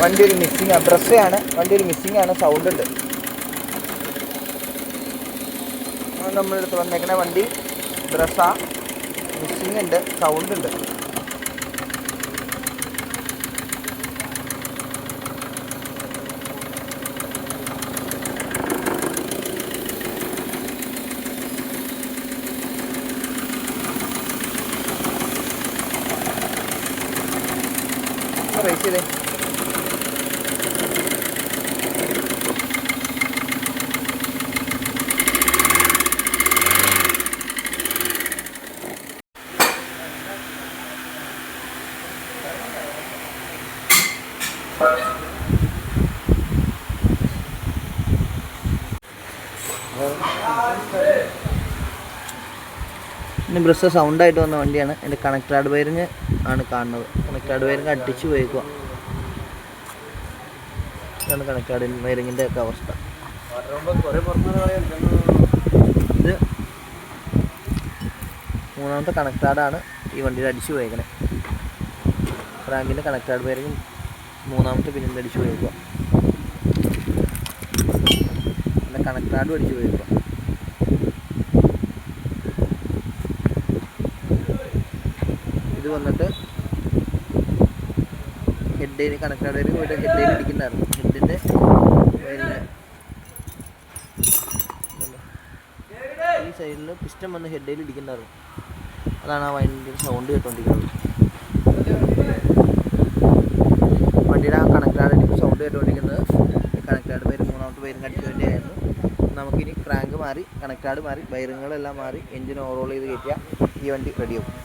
വണ്ടി ഒരു മിസ്സിങ് ആണ്, ബ്രസ്സാണ് വണ്ടി ഒരു മിസ്സിങ് ആണ്, സൗണ്ട് ഉണ്ട്. നമ്മളെടുത്ത് വന്നേക്കണ വണ്ടി ബ്രസ്സാ, മിസ്സിങ് ഉണ്ട്, സൗണ്ട് ഉണ്ട്. റേസ് ചെയ്തേ. ഇനി ബ്രസ്സ് സൗണ്ടായിട്ട് വന്ന വണ്ടിയാണ്. എൻ്റെ കണക്റ്റഡ് വയറിങ് ആണ് കാണുന്നത്. കണക്റ്റഡ് വയറിങ് അടിച്ച് പോയേക്കുക. ഇതാണ് കണക്റ്റഡ് വയറിങ്ങിൻ്റെ ഒക്കെ അവസ്ഥ. ഇത് മൂന്നാമത്തെ കണക്റ്റഡാണ് ഈ വണ്ടിയിൽ അടിച്ചു പോയേക്കണേ. ഫ്രാങ്കിൻ്റെ കണക്റ്റഡ് വയറിങ് മൂന്നാമത്തെ പിന്നിൽ അടിച്ചു പോയേക്കുക. പിന്നെ കണക്റ്റഡും അടിച്ചു പോയേക്കുക. ഇത് വന്നിട്ട് ഹെഡിൽ കണക്റ്റഡ് വയറിങ് പോയിട്ട് ഹെഡിൽ ഇടിക്കുന്നുണ്ടായിരുന്നു. ഹെഡിൻ്റെ ഈ സൈഡിൽ പിസ്റ്റം വന്ന് ഹെഡിൽ ഇടിക്കുന്നുണ്ടായിരുന്നു. അതാണ് ആ വണ്ടിയുടെ സൗണ്ട് കേട്ടുകൊണ്ടിരിക്കുന്നത്. വണ്ടിയുടെ ആ കണക്റ്റഡ് സൗണ്ട് കേട്ടുകൊണ്ടിരിക്കുന്നത് കണക്റ്റഡ് വയർ മൂന്നാമത്തെ വയറിങ് അടിച്ചതിൻ്റെ ആയിരുന്നു. നമുക്കിനി ക്രാങ്ക് മാറി കണക്റ്റഡ് മാറി വയറുകളെല്ലാം മാറി എൻജിൻ ഓവറോൾ ചെയ്ത് കയറ്റിയാൽ ഈ വണ്ടി റെഡിയാവും.